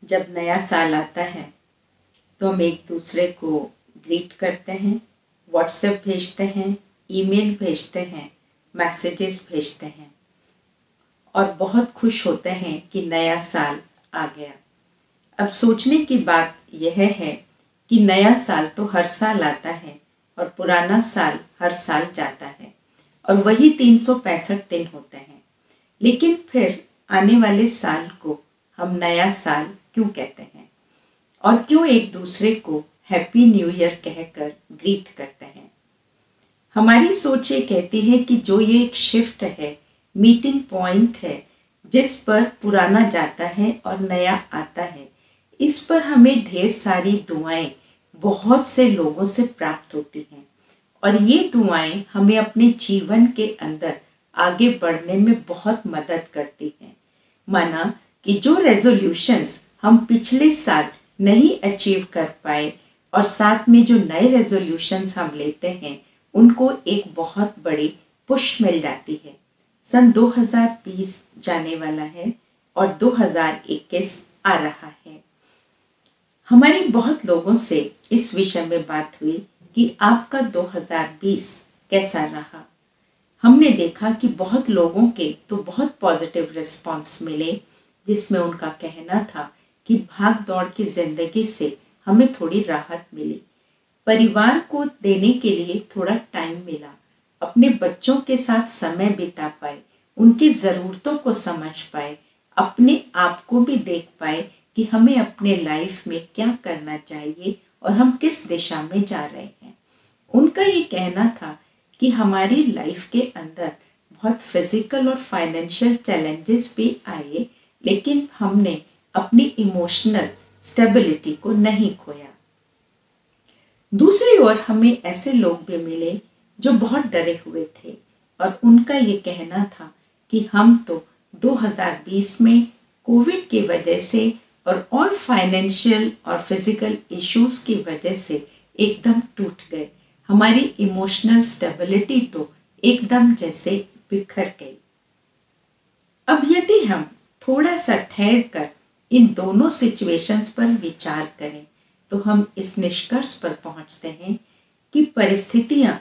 जब नया साल आता है तो हम एक दूसरे को ग्रीट करते हैं, व्हाट्सएप भेजते हैं, ईमेल भेजते हैं, मैसेजेस भेजते हैं और बहुत खुश होते हैं कि नया साल आ गया। अब सोचने की बात यह है कि नया साल तो हर साल आता है और पुराना साल हर साल जाता है और वही 365 दिन होते हैं। लेकिन फिर आने वाले साल को हम नया साल क्यों कहते हैं और क्यों एक दूसरे को हैप्पी न्यू ईयर कहकर ग्रीट करते हैं? हमारी सोच ये कहती है कि जो ये एक शिफ्ट है, मीटिंग पॉइंट है, जिस पर पुराना जाता है और नया आता है, इस पर हमें ढेर सारी दुआएं बहुत से लोगों से प्राप्त होती हैं और ये दुआएं हमें अपने जीवन के अंदर आगे बढ़ने में बहुत मदद करती हैं। माना कि जो रेजोल्यूशंस हम पिछले साल नहीं अचीव कर पाए और साथ में जो नए रेजोल्यूशंस हम लेते हैं उनको एक बहुत बड़ी पुश मिल जाती है। सन 2020 जाने वाला है और 2021 आ रहा है। हमारी बहुत लोगों से इस विषय में बात हुई कि आपका 2020 कैसा रहा। हमने देखा कि बहुत लोगों के तो बहुत पॉजिटिव रिस्पांस मिले, जिसमें उनका कहना था कि भाग दौड़ की जिंदगी से हमें थोड़ी राहत मिली, परिवार को देने के लिए थोड़ा टाइम मिला, अपने बच्चों के साथ समय बिता पाए, उनकी ज़रूरतों को समझ पाए, अपने आप को भी देख पाए कि हमें अपने लाइफ में क्या करना चाहिए और हम किस दिशा में जा रहे हैं। उनका ये कहना था कि हमारी लाइफ के अंदर बहुत फिजिकल और फाइनेंशियल चैलेंजेस भी आए, लेकिन हमने अपनी इमोशनल स्टेबिलिटी को नहीं खोया। दूसरी ओर हमें ऐसे लोग भी मिले जो बहुत डरे हुए थे और उनका ये कहना था कि हम तो 2020 में कोविड की वजह से और फाइनेंशियल और फिजिकल इश्यूज की वजह से एकदम टूट गए। हमारी इमोशनल स्टेबिलिटी तो एकदम जैसे बिखर गई। अब यदि हम थोड़ा सा ठहर कर इन दोनों सिचुएशंस पर विचार करें तो हम इस निष्कर्ष पर पहुंचते हैं कि परिस्थितियां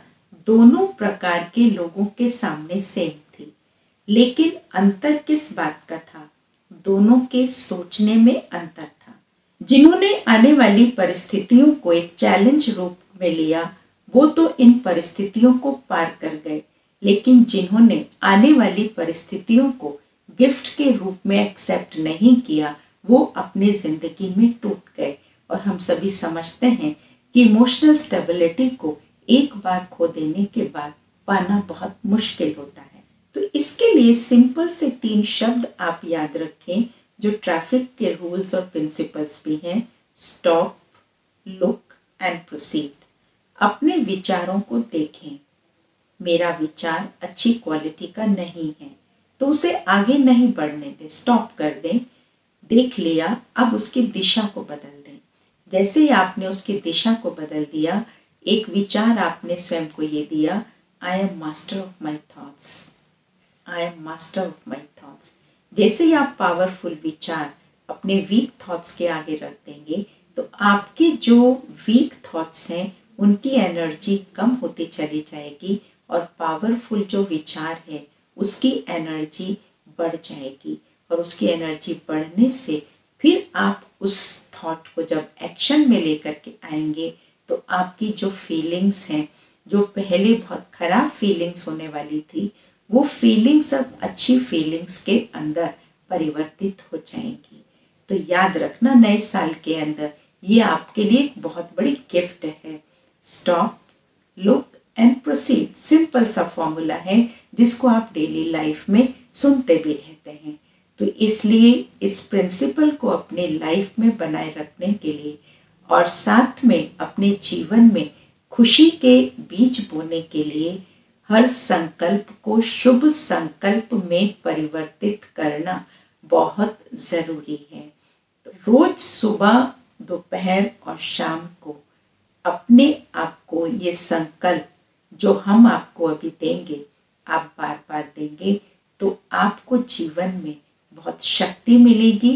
दोनों प्रकार के लोगों के सामने सेम थी, लेकिन अंतर किस बात का था? दोनों के सोचने में अंतर था। जिन्होंने आने वाली परिस्थितियों को एक चैलेंज रूप में लिया वो तो इन परिस्थितियों को पार कर गए, लेकिन जिन्होंने आने वाली परिस्थितियों को गिफ्ट के रूप में एक्सेप्ट नहीं किया वो अपनी जिंदगी में टूट गए। और हम सभी समझते हैं कि इमोशनल स्टेबिलिटी को एक बार खो देने के बाद पाना बहुत मुश्किल होता है। तो इसके लिए सिंपल से 3 शब्द आप याद रखें जो ट्रैफिक के रूल्स और प्रिंसिपल्स भी हैं। Stop, look and proceed. अपने विचारों को देखें। मेरा विचार अच्छी क्वालिटी का नहीं है तो उसे आगे नहीं बढ़ने दें, स्टॉप कर दें। देख लिया, अब उसकी दिशा को बदल दें। जैसे ही आपने उसकी दिशा को बदल दिया, एक विचार आपने स्वयं को ये दिया, I am master of my thoughts, I am master of my thoughts. जैसे ही आप पावरफुल विचार अपने वीक थॉट्स के आगे रख देंगे तो आपके जो वीक थॉट्स हैं उनकी एनर्जी कम होती चली जाएगी और पावरफुल जो विचार है उसकी एनर्जी बढ़ जाएगी और उसकी एनर्जी बढ़ने से फिर आप उस थॉट को जब एक्शन में लेकर के आएंगे तो आपकी जो फीलिंग्स हैं, जो पहले बहुत खराब फीलिंग्स होने वाली थी, वो फीलिंग्स अब अच्छी फीलिंग्स के अंदर परिवर्तित हो जाएंगी। तो याद रखना, नए साल के अंदर ये आपके लिए एक बहुत बड़ी गिफ्ट है। Stop, look and proceed. Simple सा फॉर्मूला है जिसको आप डेली लाइफ में सुनते भी रहते हैं। तो इसलिए इस प्रिंसिपल को अपने लाइफ में बनाए रखने के लिए और साथ में अपने जीवन में खुशी के बीज बोने के लिए हर संकल्प को शुभ संकल्प में परिवर्तित करना बहुत ज़रूरी है। तो रोज सुबह, दोपहर और शाम को अपने आप को ये संकल्प जो हम आपको अभी देंगे, आप बार बार देंगे तो आपको जीवन में बहुत शक्ति मिलेगी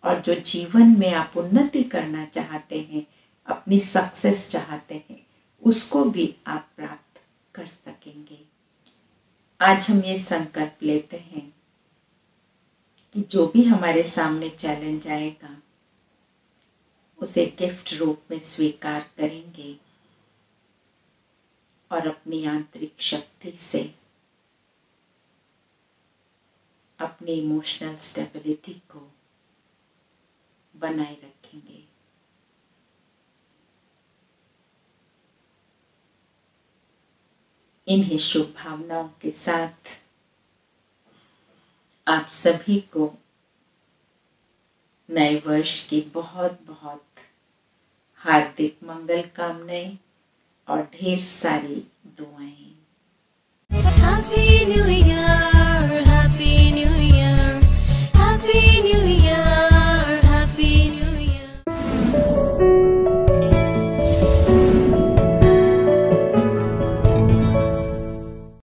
और जो जीवन में आप उन्नति करना चाहते हैं, अपनी सक्सेस चाहते हैं, उसको भी आप प्राप्त कर सकेंगे। आज हम ये संकल्प लेते हैं कि जो भी हमारे सामने चैलेंज आएगा उसे गिफ्ट रूप में स्वीकार करेंगे और अपनी आंतरिक शक्ति से अपनी इमोशनल स्टेबिलिटी को बनाए रखेंगे। इन्हीं शुभ भावनाओं के साथ आप सभी को नए वर्ष की बहुत बहुत हार्दिक मंगल कामनाएं और ढेर सारी दुआएं।